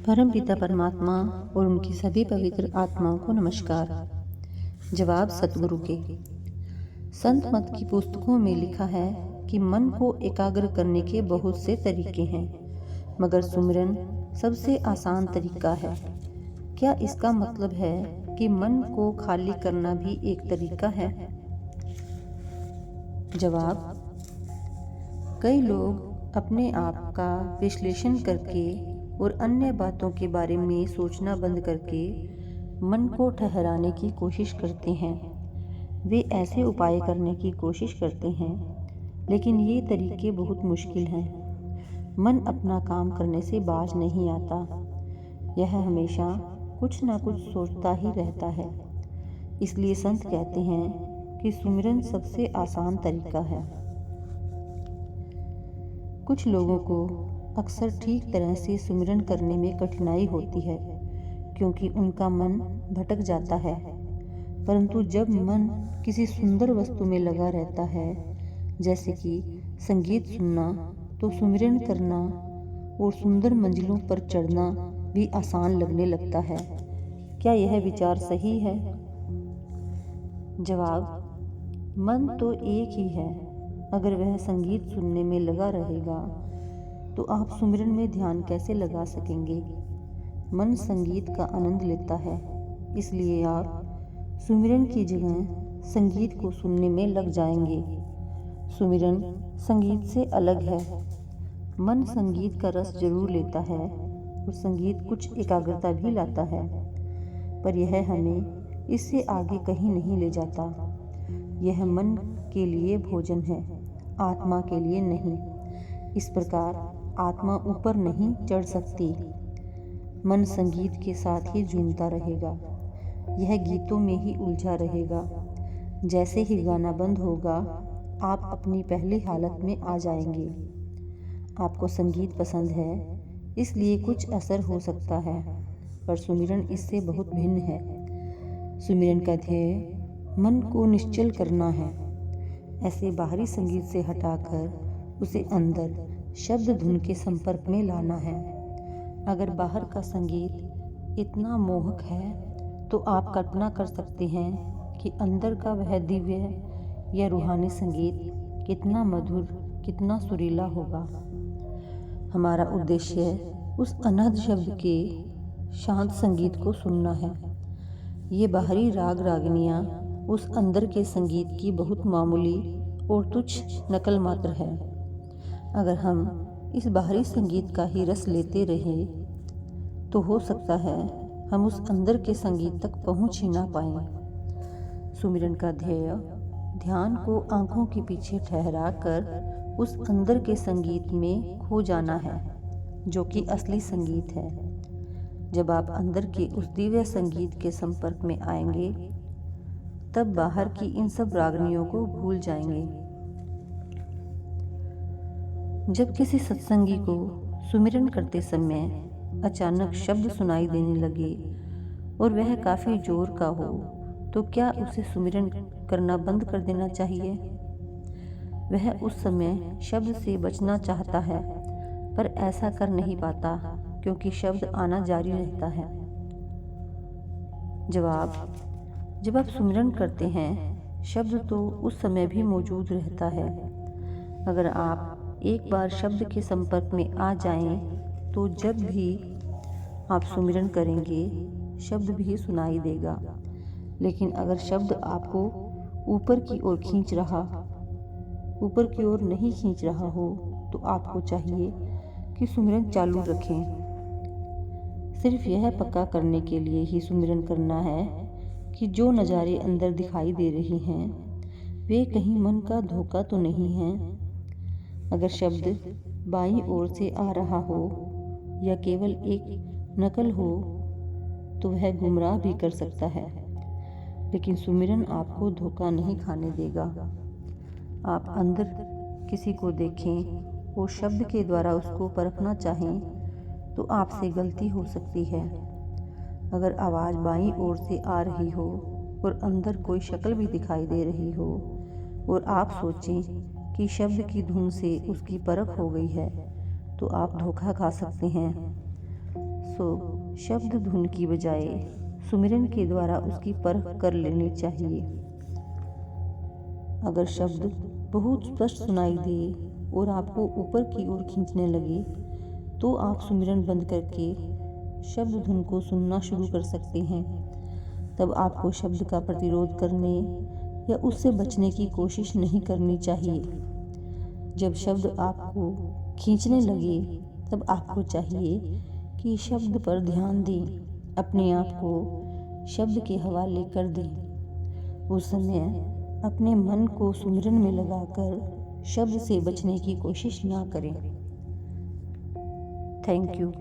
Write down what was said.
परम पिता परमात्मा और उनकी सभी पवित्र आत्माओं को नमस्कार। जवाब सतगुरु के। संत मत की पुस्तकों में लिखा है कि मन को एकाग्र करने के बहुत से तरीके हैं, मगर सुमिरन सबसे आसान तरीका है। क्या इसका मतलब है कि मन को खाली करना भी एक तरीका है? जवाब, कई लोग अपने आप का विश्लेषण करके और अन्य बातों के बारे में सोचना बंद करके मन को ठहराने की कोशिश करते हैं। वे ऐसे उपाय करने की कोशिश करते हैं, लेकिन ये तरीके बहुत मुश्किल हैं। मन अपना काम करने से बाज नहीं आता। यह हमेशा कुछ न कुछ सोचता ही रहता है। इसलिए संत कहते हैं कि सुमिरन सबसे आसान तरीका है। कुछ लोगों को अक्सर ठीक तरह से सुमिरन करने में कठिनाई होती है, क्योंकि उनका मन भटक जाता है। परंतु जब मन किसी सुंदर वस्तु में लगा रहता है, जैसे कि संगीत सुनना, तो सुमिरन करना और सुंदर मंजिलों पर चढ़ना भी आसान लगने लगता है। क्या यह विचार सही है? जवाब, मन तो एक ही है। अगर वह संगीत सुनने में लगा रहेगा तो आप सुमिरन में ध्यान कैसे लगा सकेंगे? मन संगीत का आनंद लेता है, इसलिए आप सुमिरन की जगह संगीत को सुनने में लग जाएंगे। सुमिरन संगीत से अलग है। मन संगीत का रस जरूर लेता है और संगीत कुछ एकाग्रता भी लाता है, पर यह हमें इससे आगे कहीं नहीं ले जाता। यह मन के लिए भोजन है, आत्मा के लिए नहीं। इस प्रकार आत्मा ऊपर नहीं चढ़ सकती। मन संगीत के साथ ही झूमता रहेगा। यह गीतों में ही उलझा रहेगा। जैसे ही गाना बंद होगा, आप अपनी पहली हालत में आ जाएंगे। आपको संगीत पसंद है, इसलिए कुछ असर हो सकता है, पर सुमिरन इससे बहुत भिन्न है। सुमिरन का ध्येय मन को निश्चल करना है। ऐसे बाहरी संगीत से हटाकर उसे अंदर शब्द धुन के संपर्क में लाना है। अगर बाहर का संगीत इतना मोहक है, तो आप कल्पना कर सकते हैं कि अंदर का वह दिव्य या रूहानी संगीत कितना मधुर, कितना सुरीला होगा। हमारा उद्देश्य उस अनहद शब्द के शांत संगीत को सुनना है। ये बाहरी राग रागनियाँ उस अंदर के संगीत की बहुत मामूली और तुच्छ नकल मात्र है। अगर हम इस बाहरी संगीत का ही रस लेते रहें, तो हो सकता है हम उस अंदर के संगीत तक पहुंच ही ना पाएं। सुमिरन का ध्येय ध्यान को आंखों के पीछे ठहरा कर उस अंदर के संगीत में खो जाना है, जो कि असली संगीत है। जब आप अंदर के उस दिव्य संगीत के संपर्क में आएंगे, तब बाहर की इन सब रागनियों को भूल जाएंगे। जब किसी सत्संगी को सुमिरन करते समय अचानक शब्द सुनाई देने लगे और वह काफ़ी जोर का हो, तो क्या उसे सुमिरन करना बंद कर देना चाहिए? वह उस समय शब्द से बचना चाहता है, पर ऐसा कर नहीं पाता, क्योंकि शब्द आना जारी रहता है। जवाब, जब आप सुमिरन करते हैं, शब्द तो उस समय भी मौजूद रहता है। अगर आप एक बार शब्द के संपर्क में आ जाएं, तो जब भी आप सुमिरन करेंगे, शब्द भी सुनाई देगा। लेकिन अगर शब्द आपको ऊपर की ओर नहीं खींच रहा हो, तो आपको चाहिए कि सुमिरन चालू रखें। सिर्फ यह पक्का करने के लिए ही सुमिरन करना है कि जो नज़ारे अंदर दिखाई दे रहे हैं, वे कहीं मन का धोखा तो नहीं है। अगर शब्द बाईं ओर से आ रहा हो या केवल एक नकल हो, तो वह गुमराह भी कर सकता है। लेकिन सुमिरन आपको धोखा नहीं खाने देगा। आप अंदर किसी को देखें और शब्द के द्वारा उसको परखना चाहें, तो आपसे गलती हो सकती है। अगर आवाज़ बाईं ओर से आ रही हो और अंदर कोई शक्ल भी दिखाई दे रही हो, और आप सोचें कि शब्द की धुन से उसकी परख हो गई है, तो आप धोखा खा सकते हैं। सो शब्द धुन की बजाय सुमिरन के द्वारा उसकी परख कर लेनी चाहिए। अगर शब्द बहुत स्पष्ट सुनाई दे और आपको ऊपर की ओर खींचने लगे तो आप सुमिरन बंद करके शब्द धुन को सुनना शुरू कर सकते हैं। तब आपको शब्द का प्रतिरोध करने या उससे बचने की कोशिश नहीं करनी चाहिए। जब शब्द आपको खींचने लगे तब आपको चाहिए कि शब्द पर ध्यान दें, अपने आप को शब्द के हवाले कर दें। उस समय अपने मन को सुमिरन में लगाकर शब्द से बचने की कोशिश ना करें। Thank you.